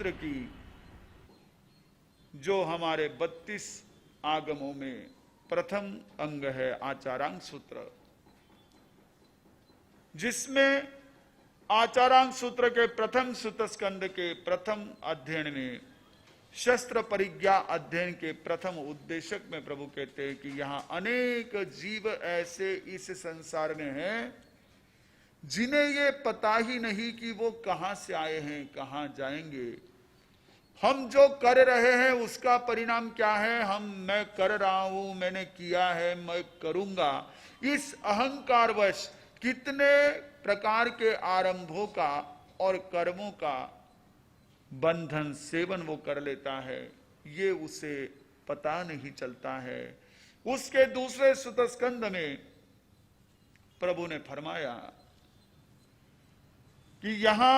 सूत्र की, जो हमारे 32 आगमों में प्रथम अंग है, आचारांग सूत्र, जिसमें आचारांग सूत्र के प्रथम सूतस्कंद के प्रथम अध्ययन में शस्त्र परिज्ञा अध्ययन के प्रथम उद्देशक में प्रभु कहते हैं कि यहां अनेक जीव ऐसे इस संसार में हैं जिन्हें ये पता ही नहीं कि वो कहां से आए हैं, कहां जाएंगे। हम जो कर रहे हैं उसका परिणाम क्या है, मैं कर रहा हूं, मैंने किया है, मैं करूंगा, इस अहंकारवश कितने प्रकार के आरंभों का और कर्मों का बंधन सेवन वो कर लेता है, ये उसे पता नहीं चलता है। उसके दूसरे सुतस्कंद में प्रभु ने फरमाया कि यहां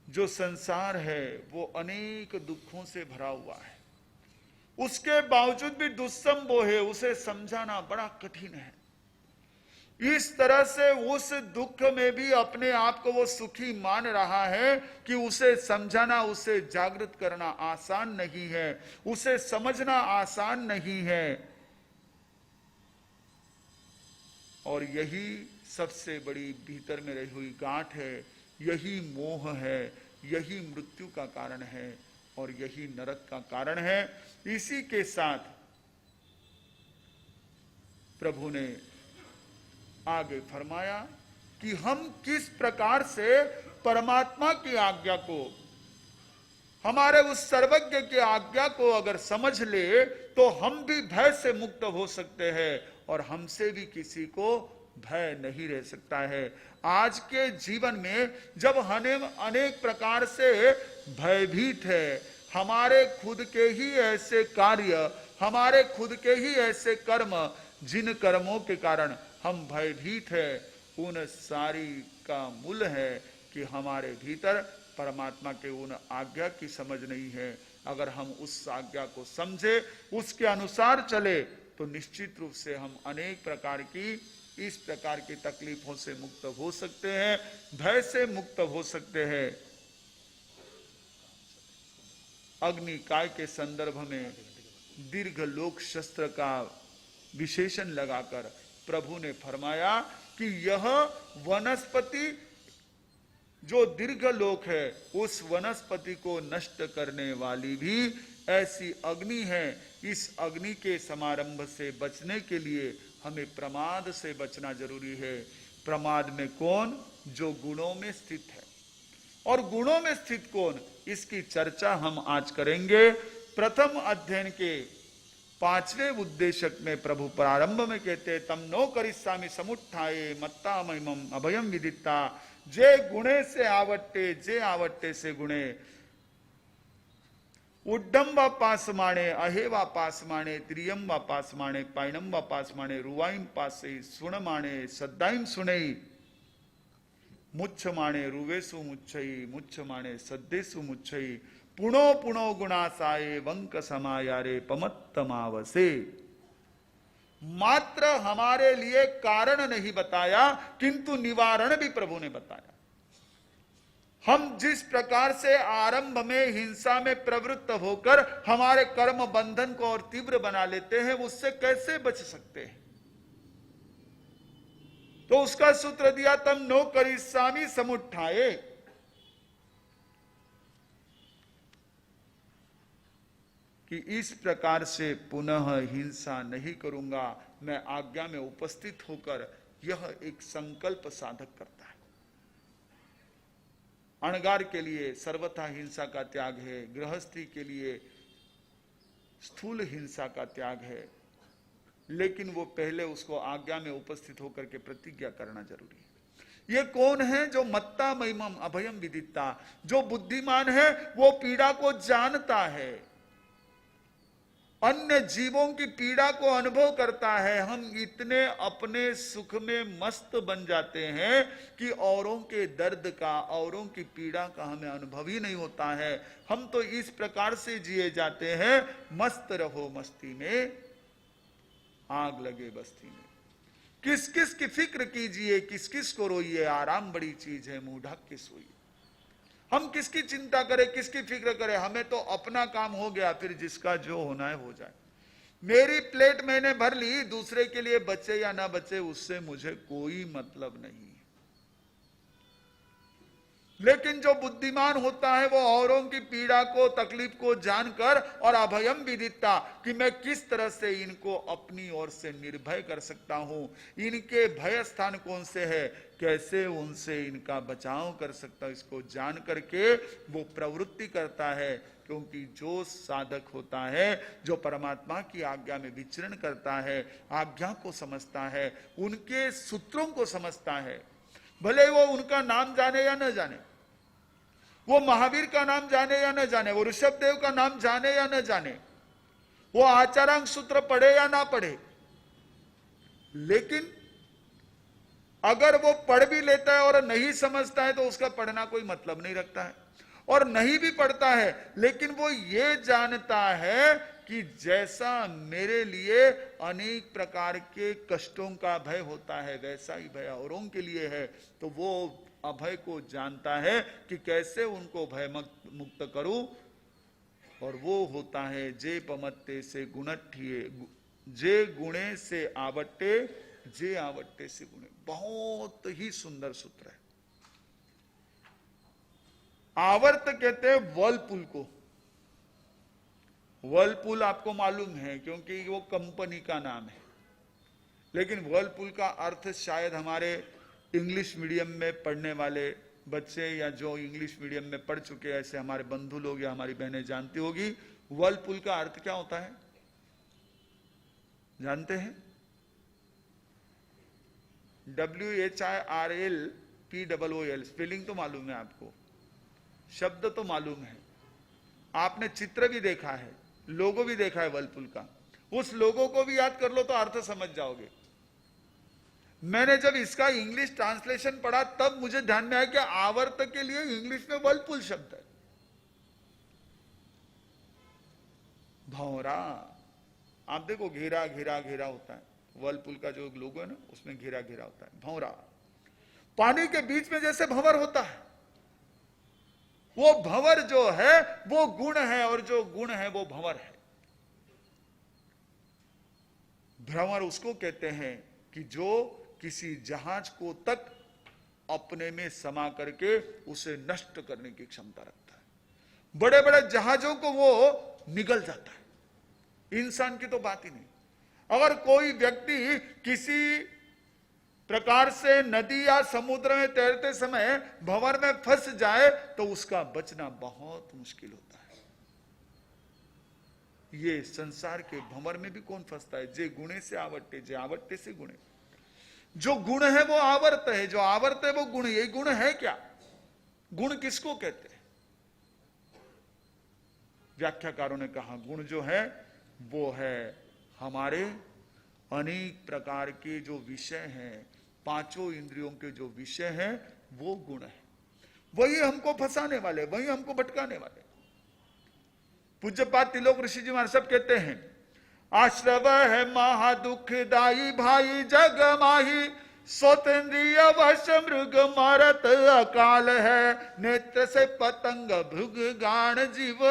जो संसार है वो अनेक दुखों से भरा हुआ है, उसके बावजूद भी दुस्संभव है, उसे समझाना बड़ा कठिन है। इस तरह से उस दुख में भी अपने आप को वो सुखी मान रहा है कि उसे समझाना, उसे जागृत करना आसान नहीं है, उसे समझना आसान नहीं है। और यही सबसे बड़ी भीतर में रही हुई गांठ है, यही मोह है, यही मृत्यु का कारण है और यही नरक का कारण है। इसी के साथ प्रभु ने आगे फरमाया कि हम किस प्रकार से परमात्मा की आज्ञा को, हमारे उस सर्वज्ञ की आज्ञा को अगर समझ ले तो हम भी भय से मुक्त हो सकते हैं और हमसे भी किसी को भय नहीं रह सकता है। आज के जीवन में जब हम अनेक प्रकार से भयभीत है, हमारे खुद के ही ऐसे कार्य, हमारे खुद के ही ऐसे कर्म, जिन कर्मों के कारण हम भयभीत है, उन सारी का मूल है कि हमारे भीतर परमात्मा के उन आज्ञा की समझ नहीं है। अगर हम उस आज्ञा को समझे, उसके अनुसार चले, तो निश्चित रूप से हम अनेक प्रकार की इस प्रकार की तकलीफों से मुक्त हो सकते हैं, भय से मुक्त हो सकते हैं। अग्निकाय के संदर्भ में दीर्घ लोक शस्त्र का विशेषण लगाकर प्रभु ने फरमाया कि यह वनस्पति जो दीर्घ लोक है, उस वनस्पति को नष्ट करने वाली भी ऐसी अग्नि है। इस अग्नि के समारंभ से बचने के लिए हमें प्रमाद से बचना जरूरी है। प्रमाद में कौन? जो गुणों में स्थित है। और गुणों में स्थित कौन, इसकी चर्चा हम आज करेंगे। प्रथम अध्ययन के 5वें उद्देशक में प्रभु प्रारंभ में कहते हैं, तम नो करिष्यामि समुत्थाये मत्ता महिमम अभयम विदिता। जे गुणे से आवट्टे, जे आवट्टे से गुणे, उड्डम व पासमाणे, अहे व पासमाणे, त्रियम व पासमाणे, पायनम व पासमाणे, रुवाइम पासे, सुणमाणे, सद्दाइम सुनई, मुच्छमाणे, रुवेसु मुच्छई, मुच्छमाणे, सद्देसु मुच्छई, पुणो पुणो गुणासाये, वंक समायारे, पमत्तमावसे। मात्र हमारे लिए कारण नहीं बताया, किंतु निवारण भी प्रभु ने बताया। हम जिस प्रकार से आरंभ में हिंसा में प्रवृत्त होकर हमारे कर्म बंधन को और तीव्र बना लेते हैं, उससे कैसे बच सकते हैं, तो उसका सूत्र दिया, तम नो करिष्यामि समुत्थाये। कि इस प्रकार से पुनः हिंसा नहीं करूंगा। मैं आज्ञा में उपस्थित होकर यह एक संकल्प साधक करता है। अणगार के लिए सर्वथा हिंसा का त्याग है, गृहस्थी के लिए स्थूल हिंसा का त्याग है, लेकिन वो पहले उसको आज्ञा में उपस्थित होकर के प्रतिज्ञा करना जरूरी है। ये कौन है? जो मत्ता महिमम अभयम विदिता, जो बुद्धिमान है, वो पीड़ा को जानता है, अन्य जीवों की पीड़ा को अनुभव करता है। हम इतने अपने सुख में मस्त बन जाते हैं कि औरों के दर्द का, औरों की पीड़ा का हमें अनुभव ही नहीं होता है। हम तो इस प्रकार से जिए जाते हैं, मस्त रहो मस्ती में, आग लगे बस्ती में। किस किस की फिक्र कीजिए, किस किस को रोइए, आराम बड़ी चीज है, मुंह ढक के सोइए। हम किसकी चिंता करें, किसकी फिक्र करें, हमें तो अपना काम हो गया, फिर जिसका जो होना है हो जाए। मेरी प्लेट मैंने भर ली, दूसरे के लिए बचे या ना बचे उससे मुझे कोई मतलब नहीं। लेकिन जो बुद्धिमान होता है वो औरों की पीड़ा को, तकलीफ को जानकर और अभयम विदिता कि मैं किस तरह से इनको अपनी ओर से निर्भय कर सकता हूं, इनके भय स्थान कौन से है, कैसे उनसे इनका बचाव कर सकता हूं, इसको जान करके वो प्रवृत्ति करता है। क्योंकि जो साधक होता है, जो परमात्मा की आज्ञा में विचरण करता है, आज्ञा को समझता है, उनके सूत्रों को समझता है, भले वो उनका नाम जाने या न जाने, वो महावीर का नाम जाने या न जाने, वो ऋषभ देव का नाम जाने या न जाने, वो आचारांग सूत्र पढ़े या ना पढ़े, लेकिन अगर वो पढ़ भी लेता है और नहीं समझता है तो उसका पढ़ना कोई मतलब नहीं रखता है। और नहीं भी पढ़ता है लेकिन वो ये जानता है कि जैसा मेरे लिए अनेक प्रकार के कष्टों का भय होता है वैसा ही भय औरों के लिए है। तो वो अभय को जानता है कि कैसे उनको भय मुक्त करूं, और वो होता है जे पमत्ते से गुणठिए, जे गुणे से आवट्टे, जे आवट्टे से गुणे। बहुत ही सुंदर सूत्र है। आवर्त कहते हैं वर्लपूल को। वर्लपूल आपको मालूम है क्योंकि वो कंपनी का नाम है, लेकिन वर्लपूल का अर्थ शायद हमारे इंग्लिश मीडियम में पढ़ने वाले बच्चे या जो इंग्लिश मीडियम में पढ़ चुके ऐसे हमारे बंधु लोग या हमारी बहनें जानती होगी। वर्लपूल का अर्थ क्या होता है जानते हैं? WHIRLPOOL। स्पेलिंग तो मालूम है आपको, शब्द तो मालूम है, आपने चित्र भी देखा है, लोगो भी देखा है वर्लपूल का। उस लोगो को भी याद कर लो तो अर्थ समझ जाओगे। मैंने जब इसका इंग्लिश ट्रांसलेशन पढ़ा तब मुझे ध्यान में आया कि आवर्त के लिए इंग्लिश में वर्लपूल शब्द है। भंवरा, आप देखो घेरा घेरा घेरा होता है, वर्लपूल का जो लोगो है ना उसमें घेरा घेरा होता है, भंवरा। पानी के बीच में जैसे भंवर होता है, वो भंवर जो है वो गुण है और जो गुण है वो भंवर है। भ्रमर उसको कहते हैं कि जो किसी जहाज को तक अपने में समा करके उसे नष्ट करने की क्षमता रखता है। बड़े बड़े जहाजों को वो निगल जाता है, इंसान की तो बात ही नहीं। अगर कोई व्यक्ति किसी प्रकार से नदी या समुद्र में तैरते समय भंवर में फंस जाए तो उसका बचना बहुत मुश्किल होता है। ये संसार के भंवर में भी कौन फंसता है? जे गुणे से आवट्टे, जे आवट्टे से गुणे। जो गुण है वो आवर्त है, जो आवर्त है वो गुण। ये गुण है क्या? गुण किसको कहते हैं? व्याख्याकारों ने कहा गुण जो है वो है हमारे अनेक प्रकार के जो विषय हैं, पांचों इंद्रियों के जो विषय हैं वो गुण है। वही हमको फंसाने वाले, वही हमको भटकाने वाले। पूज्यपाद त्रिलोक ऋषि जी महाराज सब कहते हैं आश्रव है महादुखदाई भाई जग माही, स्वतंत्रीय वश मृग मरत अकाल है, नेत्र से पतंग भृग गाण जीव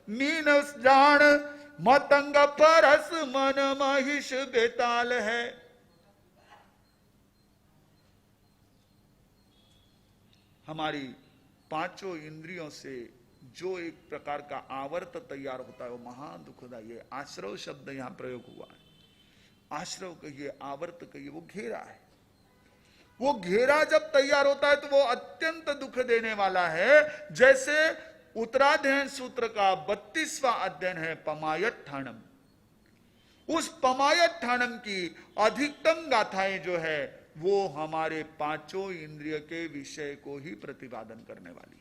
मीन जान, मतंग परस मन महिष बेताल है। हमारी पांचों इंद्रियों से जो एक प्रकार का आवर्त तैयार होता है वो महान दुखदाई है। आश्रव शब्द यहां प्रयोग हुआ है। आश्रव कहिए, आवर्त कहिए, वो घेरा है। वो घेरा जब तैयार होता है तो वो अत्यंत दुख देने वाला है। जैसे उत्तराध्ययन सूत्र का 32वां अध्ययन है पमायत्थानम। उस पमायत्थानम की अधिकतम गाथाएं जो है वो हमारे पांचों इंद्रिय के विषय को ही प्रतिपादन करने वाली।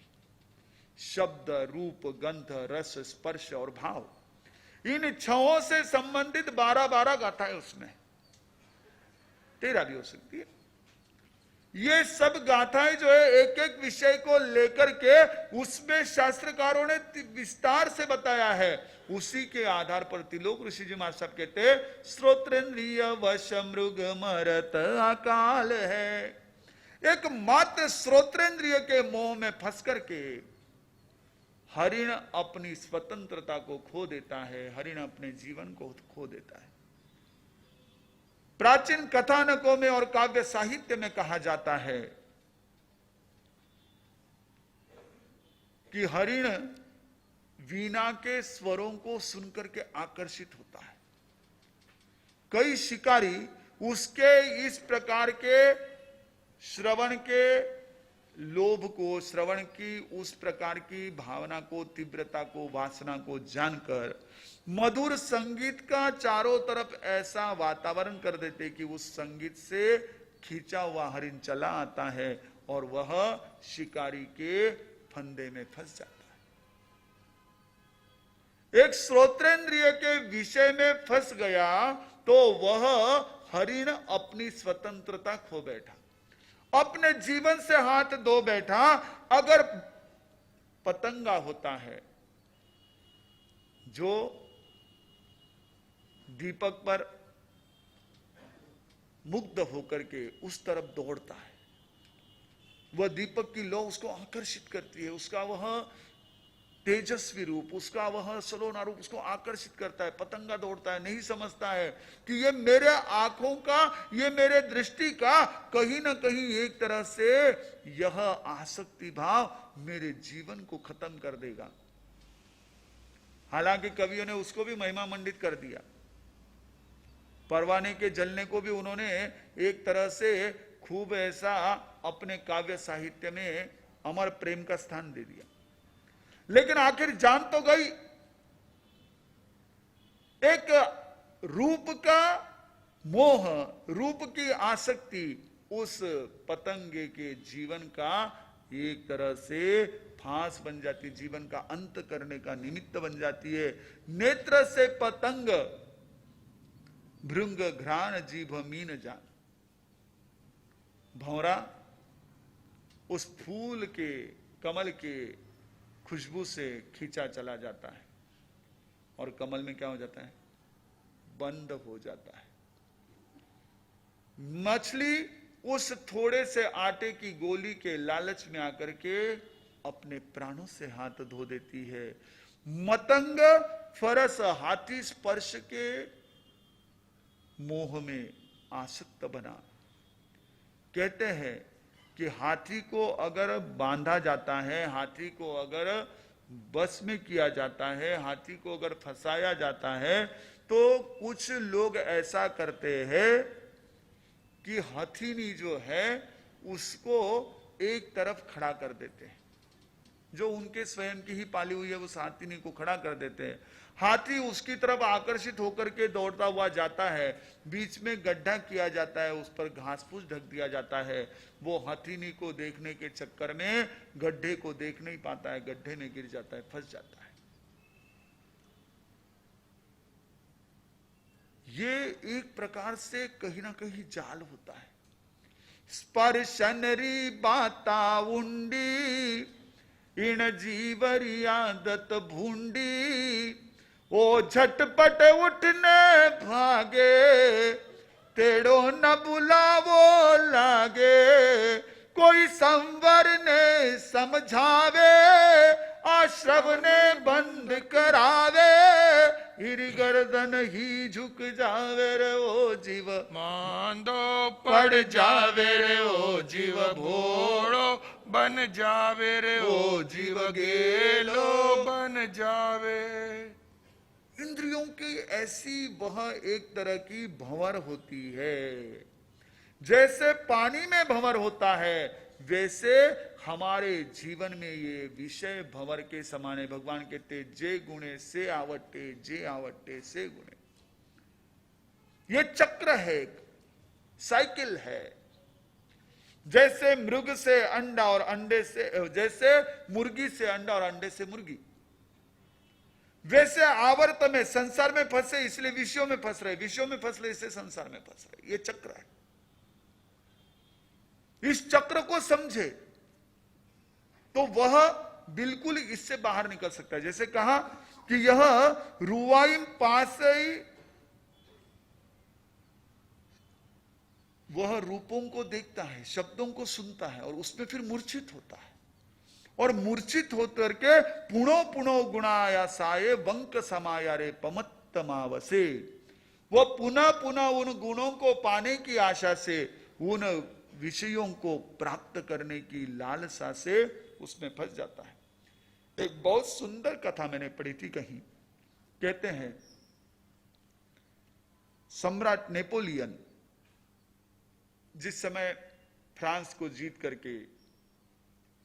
शब्द, रूप, गंध, रस, स्पर्श और भाव, इन छहों से संबंधित 12-12 गाथाएं उसमें, 13 भी हो सकती है। ये सब गाथाएं जो है एक एक विषय को लेकर के उसमें शास्त्रकारों ने विस्तार से बताया है। उसी के आधार पर त्रिलोक ऋषि जी महाराज साहब कहते हैं श्रोत्रेंद्रिय वश मृग मरत अकाल है। एक मात्र श्रोत्रेंद्रिय के मोह में फंस करके हरिण अपनी स्वतंत्रता को खो देता है, हरिण अपने जीवन को खो देता है। प्राचीन कथानकों में और काव्य साहित्य में कहा जाता है कि हरिण वीणा के स्वरों को सुनकर के आकर्षित होता है। कई शिकारी उसके इस प्रकार के श्रवण के लोभ को, श्रवण की उस प्रकार की भावना को, तीव्रता को, वासना को जानकर मधुर संगीत का चारों तरफ ऐसा वातावरण कर देते कि उस संगीत से खींचा हुआ हरिण चला आता है और वह शिकारी के फंदे में फंस जाता है। एक श्रोत्रेंद्रिय के विषय में फंस गया तो वह हरिण अपनी स्वतंत्रता खो बैठा, अपने जीवन से हाथ धो बैठा। अगर पतंगा होता है जो दीपक पर मुग्ध होकर के उस तरफ दौड़ता है, वह दीपक की लौ उसको आकर्षित करती है, उसका वह तेजस्वी रूप, उसका वह सलोना रूप उसको आकर्षित करता है। पतंगा दौड़ता है, नहीं समझता है कि ये मेरे आंखों का, ये मेरे दृष्टि का कहीं ना कहीं एक तरह से यह आसक्ति भाव मेरे जीवन को खत्म कर देगा। हालांकि कवियों ने उसको भी महिमा मंडित कर दिया। परवाने के जलने को भी उन्होंने एक तरह से खूब ऐसा अपने काव्य साहित्य में अमर प्रेम का स्थान दे दिया। लेकिन आखिर जान तो गई। एक रूप का मोह, रूप की आसक्ति उस पतंगे के जीवन का एक तरह से फांस बन जाती, जीवन का अंत करने का निमित्त बन जाती है। नेत्र से पतंग भृंग घ्राण जीभ मीन जान। भंवरा उस फूल के, कमल के खुशबू से खींचा चला जाता है और कमल में क्या हो जाता है, बंद हो जाता है। मछली उस थोड़े से आटे की गोली के लालच में आकर के अपने प्राणों से हाथ धो देती है। मतंग फरस हाथी स्पर्श के मोह में आसक्त बना। कहते हैं कि हाथी को अगर बांधा जाता है, हाथी को अगर बस में किया जाता है, हाथी को अगर फंसाया जाता है, तो कुछ लोग ऐसा करते हैं कि हथिनी जो है उसको एक तरफ खड़ा कर देते हैं। जो उनके स्वयं की ही पाली हुई है उस हाथिनी को खड़ा कर देते हैं। हाथी उसकी तरफ आकर्षित होकर के दौड़ता हुआ जाता है, बीच में गड्ढा किया जाता है, उस पर घास फूस ढक दिया जाता है। वो हाथीनी को देखने के चक्कर में गड्ढे को देख नहीं पाता है, गड्ढे में गिर जाता है, फंस जाता है। ये एक प्रकार से कहीं ना कहीं जाल होता है। स्पर्शनरी बाता उंडी इन जीवरी आदत भूंडी। ओ झटपट उठने भागे तेड़ो न बुलावो लागे। कोई संवर ने समझावे आश्रव ने बंद करावे। हिरी गर्दन ही झुक जावे रे ओ जीव मांदो पड़ जावे रे ओ जीव भोड़ो बन जावे रे ओ जीव गेलो बन जावे। इंद्रियों की ऐसी वह एक तरह की भंवर होती है। जैसे पानी में भंवर होता है वैसे हमारे जीवन में ये विषय भंवर के समान है। भगवान कहते जे गुणे से आवटे, जे आवटे से गुणे। ये चक्र है, साइकिल है। जैसे मृग से अंडा और अंडे से, जैसे मुर्गी से अंडा और अंडे से मुर्गी, वैसे आवर्त में संसार में फंसे इसलिए विषयों में फंस रहे, विषयों में फंस रहे इसलिए संसार में फंस रहे। ये चक्र है। इस चक्र को समझे तो वह बिल्कुल इससे बाहर निकल सकता है। जैसे कहा कि यह रुवाइम पास ही वह रूपों को देखता है, शब्दों को सुनता है और उसमें फिर मूर्छित होता है। और मूर्छित होकर के पुनो पुनो गुणाया साये वंक समाया रे पमत्तमावसे, वो पुनः पुनः उन गुणों को पाने की आशा से, उन विषयों को प्राप्त करने की लालसा से उसमें फंस जाता है। एक बहुत सुंदर कथा मैंने पढ़ी थी कहीं, कहते हैं सम्राट नेपोलियन जिस समय फ्रांस को जीत करके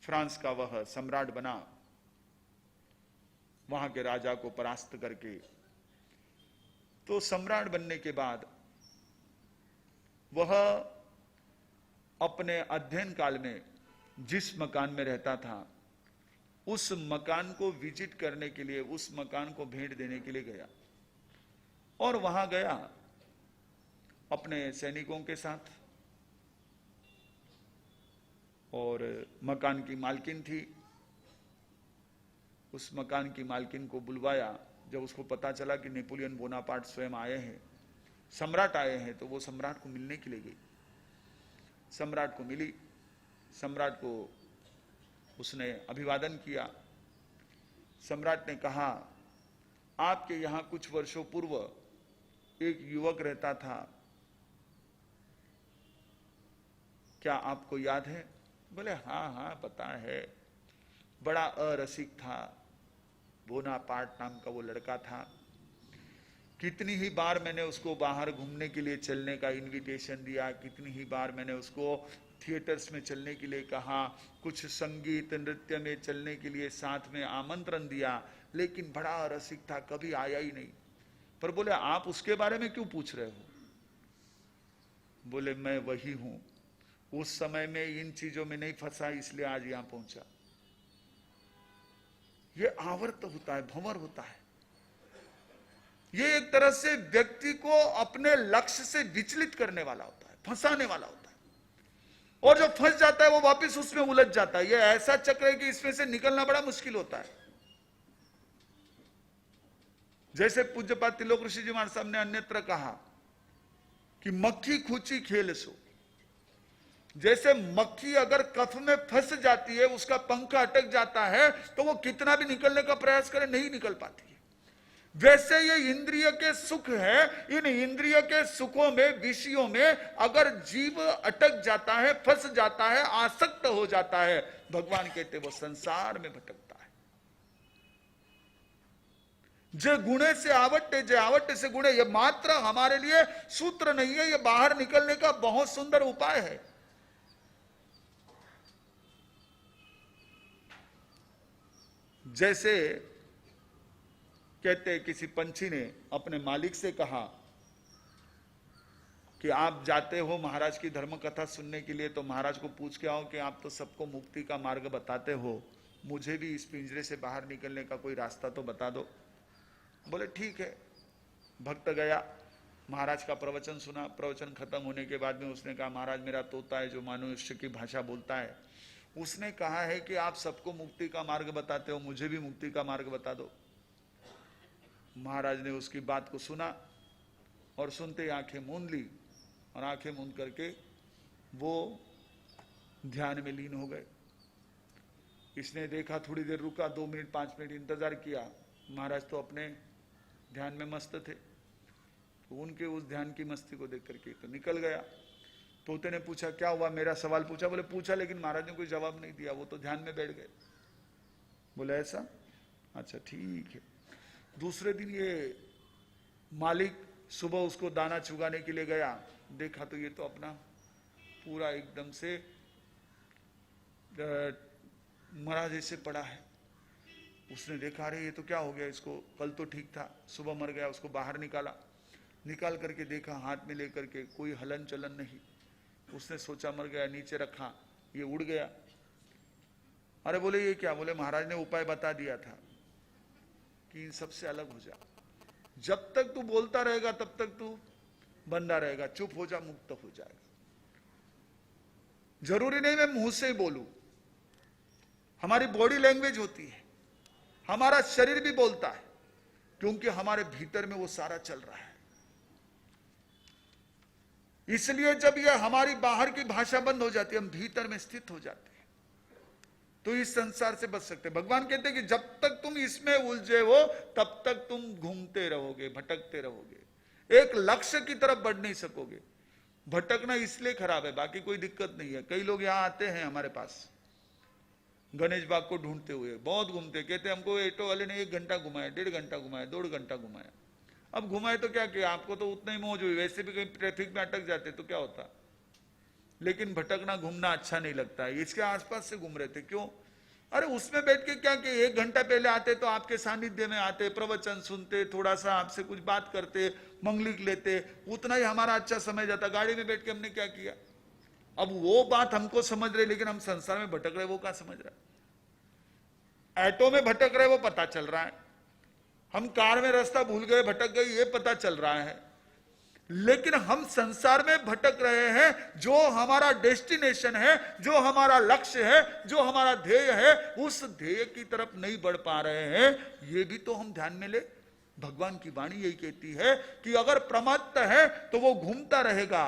फ्रांस का वह सम्राट बना, वहां के राजा को परास्त करके, तो सम्राट बनने के बाद वह अपने अध्ययन काल में जिस मकान में रहता था, उस मकान को विजिट करने के लिए, उस मकान को भेंट देने के लिए गया, और वहां गया अपने सैनिकों के साथ, और मकान की मालकिन थी, उस मकान की मालकिन को बुलवाया। जब उसको पता चला कि नेपोलियन बोनापार्ट स्वयं आए हैं, सम्राट आए हैं, तो वो सम्राट को मिलने के लिए गई। सम्राट को मिली, सम्राट को उसने अभिवादन किया। सम्राट ने कहा, आपके यहां कुछ वर्षों पूर्व एक युवक रहता था, क्या आपको याद है? बोले हाँ हाँ पता है, बड़ा अरसिक था, बोनापार्ट नाम का वो लड़का था। कितनी ही बार मैंने उसको बाहर घूमने के लिए चलने का इनविटेशन दिया, कितनी ही बार मैंने उसको थिएटर्स में चलने के लिए कहा, कुछ संगीत नृत्य में चलने के लिए साथ में आमंत्रण दिया, लेकिन बड़ा रसिक था, कभी आया ही नहीं। पर बोले आप उसके बारे में क्यों पूछ रहे हो? बोले मैं वही हूं, उस समय में इन चीजों में नहीं फंसा, इसलिए आज यहां पहुंचा। ये आवर्त होता है, भंवर होता है। ये एक तरह से व्यक्ति को अपने लक्ष्य से विचलित करने वाला होता है, फंसाने वाला होता है, और जो फंस जाता है वो वापस उसमें उलझ जाता है। ये ऐसा चक्र है कि इसमें से निकलना बड़ा मुश्किल होता है। जैसे पूज्यपाद तिलोक ऋषि जी महाराज साहब ने अन्यत्र कहा कि मक्खी खूची खेल सो। जैसे मक्खी अगर कफ में फंस जाती है, उसका पंख अटक जाता है, तो वो कितना भी निकलने का प्रयास करे नहीं निकल पाती है। वैसे ये इंद्रिय के सुख है, इन इंद्रिय के सुखों में, विषयों में अगर जीव अटक जाता है, फंस जाता है, आसक्त हो जाता है, भगवान कहते वो संसार में भटकता है। जे गुणे से आवट्य, जे आवट्य से गुणे, ये मात्र हमारे लिए सूत्र नहीं है, ये बाहर निकलने का बहुत सुंदर उपाय है। जैसे कहते किसी पंछी ने अपने मालिक से कहा कि आप जाते हो महाराज की धर्म कथा सुनने के लिए, तो महाराज को पूछ के आओ कि आप तो सबको मुक्ति का मार्ग बताते हो, मुझे भी इस पिंजरे से बाहर निकलने का कोई रास्ता तो बता दो। बोले ठीक है। भक्त गया, महाराज का प्रवचन सुना। प्रवचन खत्म होने के बाद में उसने कहा, महाराज मेरा तोता है जो मनुष्य की भाषा बोलता है, उसने कहा है कि आप सबको मुक्ति का मार्ग बताते हो, मुझे भी मुक्ति का मार्ग बता दो। महाराज ने उसकी बात को सुना और सुनते ही आंखें मूंद ली, और आंखें मूंद करके वो ध्यान में लीन हो गए। इसने देखा, थोड़ी देर रुका, 2 मिनट 5 मिनट इंतजार किया, महाराज तो अपने ध्यान में मस्त थे। तो उनके उस ध्यान की मस्ती को देख करके तो निकल गया। तोते ने पूछा क्या हुआ, मेरा सवाल पूछा? बोले पूछा, लेकिन महाराज ने कोई जवाब नहीं दिया, वो तो ध्यान में बैठ गए। बोले ऐसा, अच्छा ठीक है। दूसरे दिन ये मालिक सुबह उसको दाना चुगाने के लिए गया, देखा तो ये तो अपना पूरा एकदम से मरा जैसे पड़ा है। उसने देखा, अरे ये तो क्या हो गया इसको, कल तो ठीक था, सुबह मर गया। उसको बाहर निकाला, निकाल करके देखा, हाथ में लेकर के कोई हलन चलन नहीं। उसने सोचा मर गया, नीचे रखा, ये उड़ गया। अरे बोले ये क्या? बोले महाराज ने उपाय बता दिया था कि इन सबसे अलग हो जा, जब तक तू बोलता रहेगा तब तक तू बंधा रहेगा, चुप हो जा, मुक्त हो जाएगा। जरूरी नहीं मैं मुंह से ही बोलूं, हमारी बॉडी लैंग्वेज होती है, हमारा शरीर भी बोलता है, क्योंकि हमारे भीतर में वो सारा चल रहा है। इसलिए जब ये हमारी बाहर की भाषा बंद हो जाती है, हम भीतर में स्थित हो जाते हैं, तो इस संसार से बच सकते। भगवान कहते हैं कि जब तक तुम इसमें उलझे हो तब तक तुम घूमते रहोगे, भटकते रहोगे, एक लक्ष्य की तरफ बढ़ नहीं सकोगे। भटकना इसलिए खराब है, बाकी कोई दिक्कत नहीं है। कई लोग यहां आते हैं हमारे पास गणेश बाग को ढूंढते हुए, बहुत घूमते, कहते हमको ऑटो वाले ने 1 घंटा घुमाया, 1.5 घंटा घुमाया, 2 घंटा घुमाया। अब घुमाए तो क्या किया, आपको तो उतना ही मौज हुई, वैसे भी कहीं ट्रैफिक में अटक जाते तो क्या होता। लेकिन भटकना घूमना अच्छा नहीं लगता है। इसके आसपास से घूम रहे थे, क्यों? अरे उसमें बैठ के क्या कि 1 घंटा पहले आते तो आपके सानिध्य में आते, प्रवचन सुनते, थोड़ा सा आपसे कुछ बात करते, मंगलिक लेते, उतना ही हमारा अच्छा समय जाता। गाड़ी में बैठ के हमने क्या किया? अब वो बात हमको समझ रहे, लेकिन हम संसार में भटक रहे, वो क्या समझ रहा है? ऑटो में भटक रहे वो पता चल रहा है, हम कार में रास्ता भूल गए, भटक गए, ये पता चल रहा है। लेकिन हम संसार में भटक रहे हैं। जो हमारा डेस्टिनेशन है, जो हमारा लक्ष्य है, जो हमारा ध्येय है, उस ध्येय की तरफ नहीं बढ़ पा रहे हैं। ये भी तो हम ध्यान में ले। भगवान की वाणी यही कहती है कि अगर प्रमत्त है तो वो घूमता रहेगा,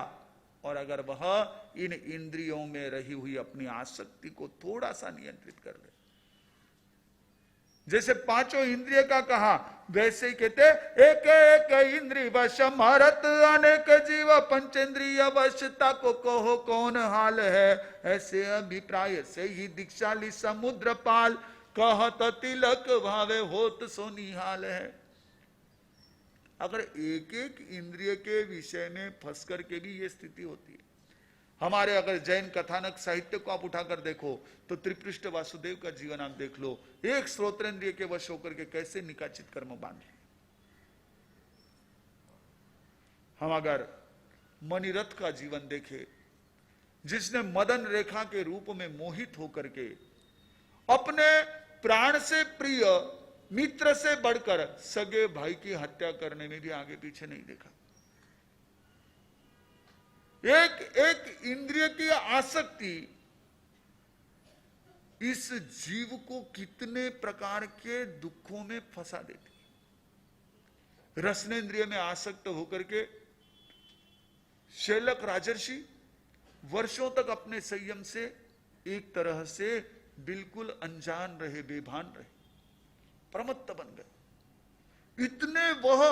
और अगर वह इन इंद्रियों में रही हुई अपनी आसक्ति को थोड़ा सा नियंत्रित कर ले, जैसे 5 इंद्रिय का कहा, वैसे ही कहते एक एक इंद्रिय वश मारत अनेक जीव पंचेंद्रिय वशता को कहो कौन हाल है। ऐसे अभिप्राय से ही दीक्षाली समुद्र पाल कहत तिलक भावे होत सो निहाल है। अगर एक एक इंद्रिय के विषय में फंस करके भी ये स्थिति होती है। हमारे अगर जैन कथानक साहित्य को आप उठाकर देखो तो त्रिपृष्ठ वासुदेव का जीवन आप देख लो, एक श्रोत्रेंद्रिय के वश होकर के कैसे निकाचित कर्म बांधे। हम अगर मणिरथ का जीवन देखे, जिसने मदन रेखा के रूप में मोहित होकर के अपने प्राण से प्रिय मित्र से बढ़कर सगे भाई की हत्या करने में भी आगे पीछे नहीं देखा। एक एक इंद्रिय की आसक्ति इस जीव को कितने प्रकार के दुखों में फंसा देती। रसनेन्द्रिय में आसक्त होकर के शैलक राजर्षि वर्षों तक अपने संयम से एक तरह से बिल्कुल अनजान रहे, बेभान रहे, प्रमत्त बन गए। इतने वह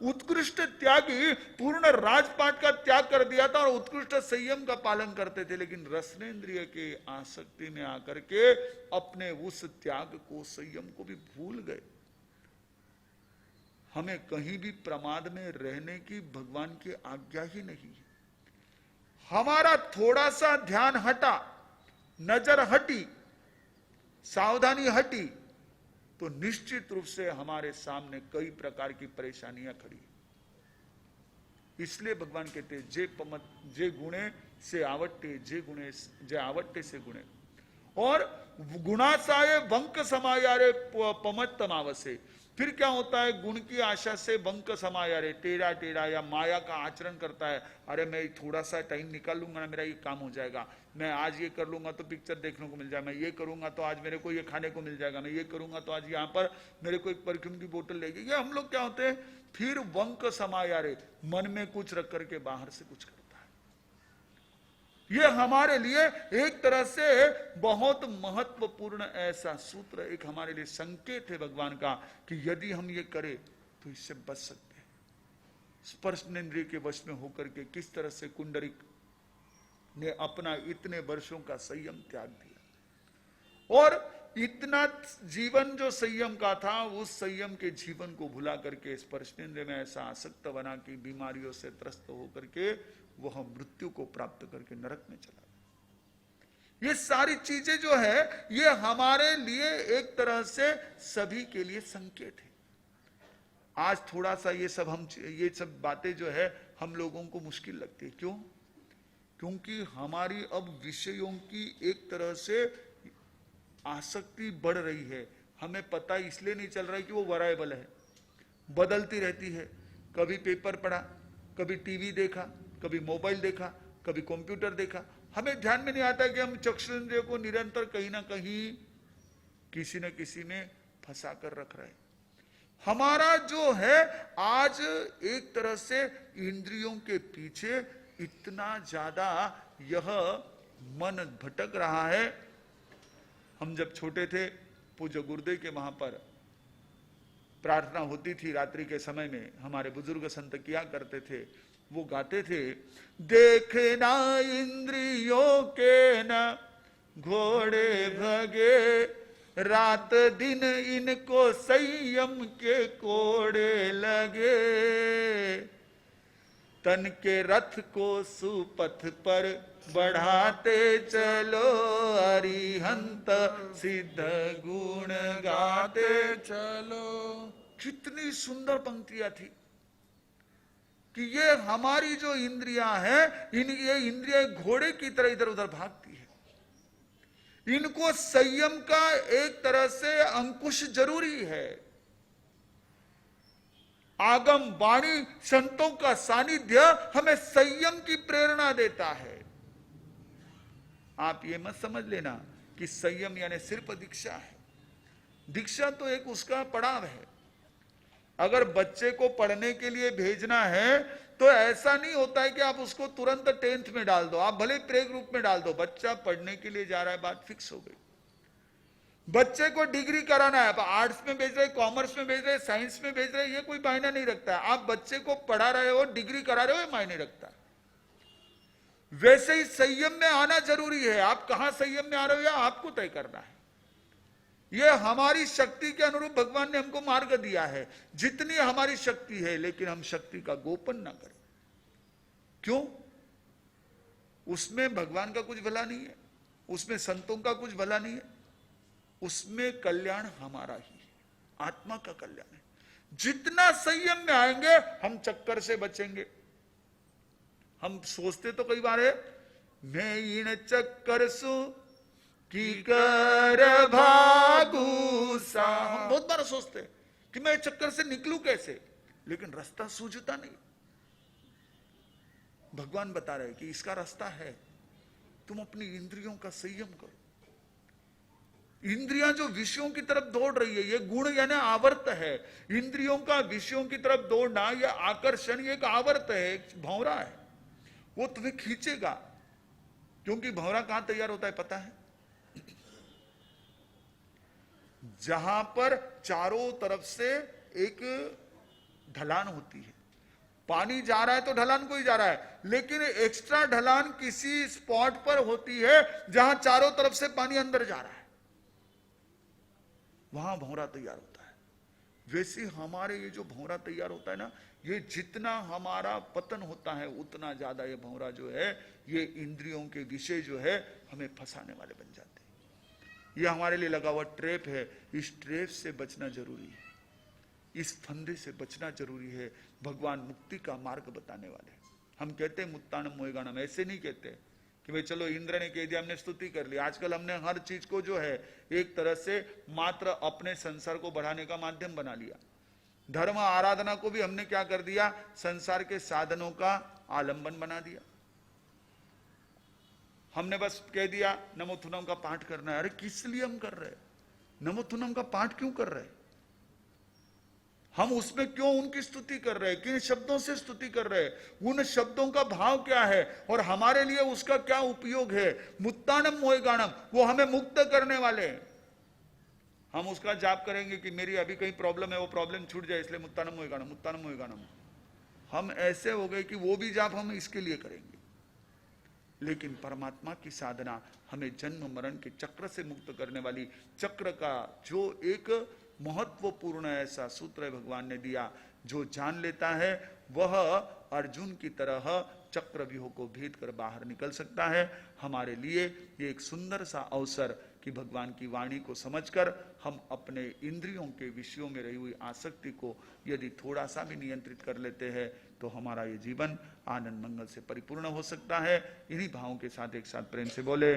उत्कृष्ट त्यागी, पूर्ण राजपाट का त्याग कर दिया था और उत्कृष्ट संयम का पालन करते थे, लेकिन रसनेन्द्रिय के आसक्ति में आकर के अपने उस त्याग को, संयम को भी भूल गए। हमें कहीं भी प्रमाद में रहने की भगवान की आज्ञा ही नहीं है। हमारा थोड़ा सा ध्यान हटा, नजर हटी, सावधानी हटी, तो निश्चित रूप से हमारे सामने कई प्रकार की परेशानियां खड़ी। इसलिए भगवान कहते हैं जे गुणे से आवट्टे, जे आवट्टे से गुणे, और गुणासाय वंक समायारे पमत्तमावसे। फिर क्या होता है? गुण की आशा से वंक समायारे, टेढ़ा टेढ़ा या माया का आचरण करता है। अरे मैं थोड़ा सा टाइम निकाल लूंगा ना, मेरा ये काम हो जाएगा, मैं आज ये कर लूंगा तो पिक्चर देखने को मिल जाएगा, मैं ये करूंगा तो आज मेरे को ये खाने को मिल जाएगा, मैं ये करूंगा तो आज यहाँ पर मेरे को एक परफ्यूम की बोतल लेगी। ये हम लोग क्या होते हैं, फिर वंक समायारे, मन में कुछ रख करके बाहर से कुछ करता है। ये हमारे लिए एक तरह से बहुत महत्वपूर्ण ऐसा सूत्र, एक हमारे लिए संकेत है भगवान का कि यदि हम ये करें तो इससे बच सकते हैं। स्पर्शनेन्द्रिय के वश में होकर के किस तरह से कुंडरिक ने अपना इतने वर्षों का संयम त्याग दिया, और इतना जीवन जो संयम का था, उस संयम के जीवन को भुला करके स्पर्शनेन्द्रिय में ऐसा आसक्त बना कि बीमारियों से त्रस्त होकर के वह मृत्यु को प्राप्त करके नरक में चला गया। ये सारी चीजें जो है, ये हमारे लिए एक तरह से सभी के लिए संकेत है। आज थोड़ा सा ये सब बातें जो है हम लोगों को मुश्किल लगती है। क्यों? क्योंकि हमारी अब विषयों की एक तरह से आसक्ति बढ़ रही है। हमें पता इसलिए नहीं चल रहा है कि वो वैरिएबल है, बदलती रहती है। कभी पेपर पढ़ा, कभी टीवी देखा, कभी मोबाइल देखा, कभी कंप्यूटर देखा। हमें ध्यान में नहीं आता कि हम चक्षुरेंद्रिय को निरंतर कहीं ना कहीं किसी न किसी में फंसा कर रख रहे हैं। हमारा जो है आज एक तरह से इंद्रियों के पीछे इतना ज्यादा यह मन भटक रहा है। हम जब छोटे थे, पूज्य गुरुदेव के वहां पर प्रार्थना होती थी रात्रि के समय में, हमारे बुजुर्ग संत किया करते थे, वो गाते थे, देखना इंद्रियों के न घोड़े भगे, रात दिन इनको संयम के कोड़े लगे, तन के रथ को सुपथ पर बढ़ाते चलो, अरिहंत सिद्ध गुण गाते चलो। कितनी सुंदर पंक्तियां थी कि ये हमारी जो इंद्रियां हैं, ये इंद्रियां घोड़े की तरह इधर उधर भागती है, इनको संयम का एक तरह से अंकुश जरूरी है। आगम वाणी संतों का सानिध्य हमें संयम की प्रेरणा देता है। आप ये मत समझ लेना कि संयम यानी सिर्फ दीक्षा है। दीक्षा तो एक उसका पड़ाव है। अगर बच्चे को पढ़ने के लिए भेजना है तो ऐसा नहीं होता है कि आप उसको तुरंत 10th में डाल दो, आप भले प्ले ग्रुप में डाल दो, बच्चा पढ़ने के लिए जा रहा है, बात फिक्स हो गई। बच्चे को डिग्री कराना है, आप आर्ट्स में भेज रहे, कॉमर्स में भेज रहे, साइंस में भेज रहे, ये कोई मायने नहीं रखता है। आप बच्चे को पढ़ा रहे हो, डिग्री करा रहे हो, ये मायने रखता है। वैसे ही संयम में आना जरूरी है। आप कहां संयम में आ रहे हो या आपको तय करना है। यह हमारी शक्ति के अनुरूप भगवान ने हमको मार्ग दिया है, जितनी हमारी शक्ति है, लेकिन हम शक्ति का गोपन ना करें। क्यों? उसमें भगवान का कुछ भला नहीं है, उसमें संतों का कुछ भला नहीं है, उसमें कल्याण हमारा ही है, आत्मा का कल्याण है। जितना संयम में आएंगे हम चक्कर से बचेंगे। हम सोचते तो कई बार है, मैं इन चक्कर सु की कर भागू सा, हम बहुत बार सोचते हैं कि मैं चक्कर से निकलूं कैसे, लेकिन रास्ता सूझता नहीं। भगवान बता रहे कि इसका रास्ता है, तुम अपनी इंद्रियों का संयम करो। इंद्रियां जो विषयों की तरफ दौड़ रही है, ये गुण यानी आवर्त है। इंद्रियों का विषयों की तरफ दौड़ना, यह आकर्षण, ये एक आवर्त है, एक भंवरा है, वो तुम्हें खींचेगा। क्योंकि भंवरा कहां तैयार होता है पता है? जहां पर चारों तरफ से एक ढलान होती है, पानी जा रहा है तो ढलान को ही जा रहा है, लेकिन एक्स्ट्रा ढलान किसी स्पॉट पर होती है जहां चारों तरफ से पानी अंदर जा रहा है, वहां भंवरा तैयार होता है। वैसे हमारे ये जो भंवरा तैयार होता है ना, ये जितना हमारा पतन होता है उतना ज्यादा ये भंवरा जो है, ये इंद्रियों के विषय जो है हमें फंसाने वाले बन जाते हैं। ये हमारे लिए लगा हुआ ट्रैप है, इस ट्रैप से बचना जरूरी है, इस फंदे से बचना जरूरी है। भगवान मुक्ति का मार्ग बताने वाले। हम कहते हैं मुत्तानम मोहगानम, ऐसे नहीं कहते कि भाई चलो इंद्र ने कह दिया हमने स्तुति कर ली। आजकल हमने हर चीज को जो है एक तरह से मात्र अपने संसार को बढ़ाने का माध्यम बना लिया। धर्म आराधना को भी हमने क्या कर दिया, संसार के साधनों का आलंबन बना दिया। हमने बस कह दिया नमोथुनम का पाठ करना है। अरे किस लिए हम कर रहे हैं? नमोथुनम का पाठ क्यों कर रहे हैं? हम उसमें क्यों उनकी स्तुति कर रहे हैं? किन शब्दों से स्तुति कर रहे हैं? उन शब्दों का भाव क्या है और हमारे लिए उसका क्या उपयोग है? मुत्तानम मोहगानम, वो हमें मुक्त करने वाले हैं। हम उसका जाप करेंगे कि मेरी अभी कहीं प्रॉब्लम है, वो प्रॉब्लम छूट जाए, इसलिए मुत्तानम मोहगानम, मुत्तानम मोहगानम। हम ऐसे हो गए कि वो भी जाप हम इसके लिए करेंगे। लेकिन परमात्मा की साधना हमें जन्म मरण के चक्र से मुक्त करने वाली, चक्र का जो एक महत्वपूर्ण ऐसा सूत्र भगवान ने दिया, जो जान लेता है वह अर्जुन की तरह चक्र व्यूह को भेद कर बाहर निकल सकता है। हमारे लिए ये एक सुंदर सा अवसर कि भगवान की वाणी को समझकर हम अपने इंद्रियों के विषयों में रही हुई आसक्ति को यदि थोड़ा सा भी नियंत्रित कर लेते हैं तो हमारा ये जीवन आनंद मंगल से परिपूर्ण हो सकता है। इन्हीं भावों के साथ एक साथ प्रेम से बोले।